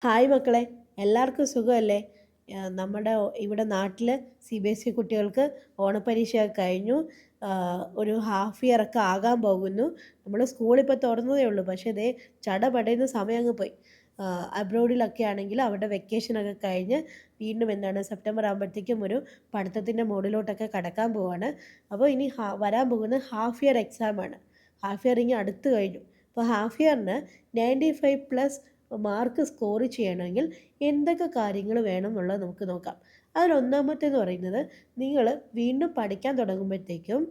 Hi മക്കളെ, എല്ലാവർക്കും സുഖമല്ലേ? നമ്മുടെ ഇവിടെ നാട്ടിൽ CBSE കുട്ടികൾക്ക് ഓണപ്പരീക്ഷയൊക്കെ കഴിഞ്ഞു. ഒരു ഹാഫ് ഇയർ ഒക്കെ ആകാൻ പോകുന്നു. നമ്മൾ സ്കൂളിപ്പോൾ തുറന്നതേ ഉള്ളൂ. പക്ഷേ ദേ ചടപടയുന്ന സമയം അങ്ങ് പോയി. അബ്രോഡിലൊക്കെ ആണെങ്കിൽ അവരുടെ വെക്കേഷനൊക്കെ കഴിഞ്ഞ് വീണ്ടും സെപ്റ്റംബർ ആകുമ്പോഴത്തേക്കും ഒരു പഠിത്തത്തിൻ്റെ മോഡിലോട്ടൊക്കെ കടക്കാൻ പോവാണ്. അപ്പോൾ ഇനി വരാൻ പോകുന്ന ഹാഫ് ഇയർ എക്സാമാണ്. ഹാഫ് ഇയർ ഇനി അടുത്ത് കഴിഞ്ഞു. അപ്പോൾ ഹാഫ് ഇയറിന് 95+ മാർക്ക് സ്കോർ ചെയ്യണമെങ്കിൽ എന്തൊക്കെ കാര്യങ്ങൾ വേണം എന്നുള്ളത് നമുക്ക് നോക്കാം. അതിലൊന്നാമത്തേന്ന് പറയുന്നത്, നിങ്ങൾ വീണ്ടും പഠിക്കാൻ തുടങ്ങുമ്പോഴത്തേക്കും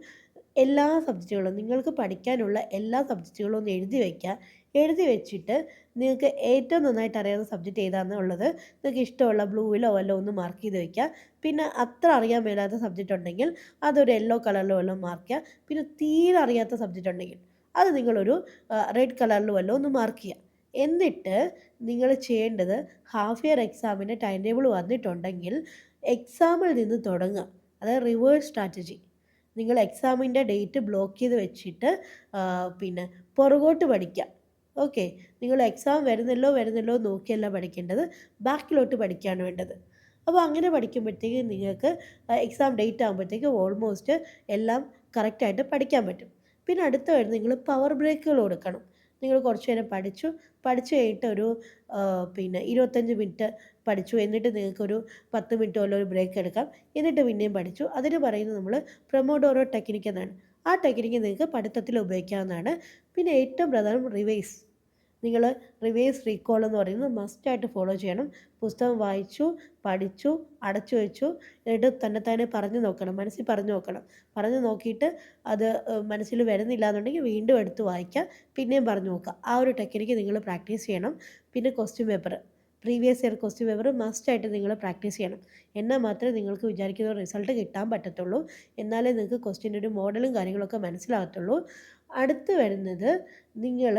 എല്ലാ സബ്ജക്റ്റുകളും നിങ്ങൾക്ക് പഠിക്കാനുള്ള എല്ലാ സബ്ജക്റ്റുകളും ഒന്ന് എഴുതി വയ്ക്കുക. എഴുതി വെച്ചിട്ട് നിങ്ങൾക്ക് ഏറ്റവും നന്നായിട്ട് അറിയാവുന്ന സബ്ജക്റ്റ് ഏതാണെന്നുള്ളത് നിങ്ങൾക്ക് ഇഷ്ടമുള്ള ബ്ലൂവിലോ വല്ലോ ഒന്ന് മാർക്ക് ചെയ്ത് വയ്ക്കുക. പിന്നെ അത്ര അറിയാൻ മേലാത്ത സബ്ജക്റ്റ് ഉണ്ടെങ്കിൽ അതൊരു യെല്ലോ കളറിലോ വല്ലതും മാർക്ക് ചെയ്യുക. പിന്നെ തീരെ അറിയാത്ത സബ്ജക്റ്റ് ഉണ്ടെങ്കിൽ അത് നിങ്ങളൊരു റെഡ് കളറിൽ വല്ലോ ഒന്ന് മാർക്ക് ചെയ്യുക. എന്നിട്ട് നിങ്ങൾ ചെയ്യേണ്ടത്, ഹാഫ് ഇയർ എക്സാമിൻ്റെ ടൈം ടേബിൾ വന്നിട്ടുണ്ടെങ്കിൽ എക്സാമിൽ നിന്ന് തുടങ്ങുക. അതായത് റിവേഴ്സ് സ്ട്രാറ്റജി. നിങ്ങൾ എക്സാമിൻ്റെ ഡേറ്റ് ബ്ലോക്ക് ചെയ്ത് വെച്ചിട്ട് പിന്നെ പുറകോട്ട് പഠിക്കുക. ഓക്കെ, നിങ്ങൾ എക്സാം വരുന്നല്ലോ നോക്കിയല്ല പഠിക്കേണ്ടത്, ബാക്കിലോട്ട് പഠിക്കുകയാണ് വേണ്ടത്. അപ്പോൾ അങ്ങനെ പഠിക്കുമ്പോഴത്തേക്ക് നിങ്ങൾക്ക് എക്സാം ഡേറ്റ് ആകുമ്പോഴത്തേക്ക് ഓൾമോസ്റ്റ് എല്ലാം കറക്റ്റായിട്ട് പഠിക്കാൻ പറ്റും. പിന്നെ അടുത്ത വരുന്നത്, നിങ്ങൾ പവർ ബ്രേക്കുകൾ കൊടുക്കണം. നിങ്ങൾ കുറച്ച് നേരം പഠിച്ചു കഴിഞ്ഞിട്ട് ഒരു 25 മിനിറ്റ് പഠിച്ചു, എന്നിട്ട് നിങ്ങൾക്കൊരു 10 മിനിറ്റ് വല്ല ഒരു ബ്രേക്ക് എടുക്കാം. എന്നിട്ട് പിന്നെയും പഠിച്ചു. അതിന് പറയുന്നത് നമ്മൾ പ്രൊമോഡോറോ ടെക്നിക്ക് എന്നാണ്. ആ ടെക്നിക്ക് നിങ്ങൾക്ക് പഠിത്തത്തിൽ ഉപയോഗിക്കാവുന്നതാണ്. പിന്നെ ഏറ്റവും പ്രധാനം റിവൈസ്. നിങ്ങൾ റിവൈസ് റീകോൾ എന്ന് പറയുന്നത് മസ്റ്റായിട്ട് ഫോളോ ചെയ്യണം. പുസ്തകം വായിച്ചു, പഠിച്ചു, അടച്ചു വെച്ചു, എന്നിട്ട് തന്നെത്താനെ പറഞ്ഞു നോക്കണം, മനസ്സിൽ പറഞ്ഞു നോക്കണം. പറഞ്ഞു നോക്കിയിട്ട് അത് മനസ്സിൽ വരുന്നില്ല എന്നുണ്ടെങ്കിൽ വീണ്ടും എടുത്ത് വായിക്കുക, പിന്നെയും പറഞ്ഞു നോക്കുക. ആ ഒരു ടെക്നിക്ക് നിങ്ങൾ പ്രാക്ടീസ് ചെയ്യണം. പിന്നെ question paper, previous year question paper മസ്റ്റായിട്ട് നിങ്ങൾ പ്രാക്ടീസ് ചെയ്യണം. എന്നാൽ മാത്രമേ നിങ്ങൾക്ക് വിചാരിക്കുന്ന റിസൾട്ട് കിട്ടാൻ പറ്റത്തുള്ളൂ. എന്നാലേ നിങ്ങൾക്ക് ക്വസ്റ്റ്യൻ്റെ ഒരു മോഡലും കാര്യങ്ങളൊക്കെ മനസ്സിലാകത്തുള്ളൂ. അടുത്ത് വരുന്നത്, നിങ്ങൾ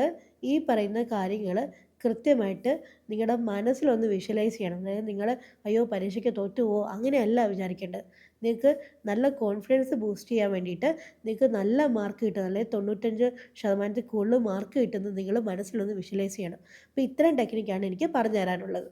ഈ പറയുന്ന കാര്യങ്ങൾ കൃത്യമായിട്ട് നിങ്ങളുടെ മനസ്സിലൊന്ന് വിഷ്വലൈസ് ചെയ്യണം. അതായത് നിങ്ങൾ അയ്യോ പരീക്ഷയ്ക്ക് തോറ്റുപോകുമോ അങ്ങനെയല്ല വിചാരിക്കേണ്ടത്. നിങ്ങൾക്ക് നല്ല കോൺഫിഡൻസ് ബൂസ്റ്റ് ചെയ്യാൻ വേണ്ടിയിട്ട് നിങ്ങൾക്ക് നല്ല മാർക്ക് കിട്ടുന്നത്, അല്ലെങ്കിൽ 95% കൂടുതൽ മാർക്ക് കിട്ടുന്നത് നിങ്ങൾ മനസ്സിലൊന്ന് വിഷ്വലൈസ് ചെയ്യണം. അപ്പോൾ ഇത്രയും ടെക്നിക്കാണ് എനിക്ക് പറഞ്ഞു തരാനുള്ളത്.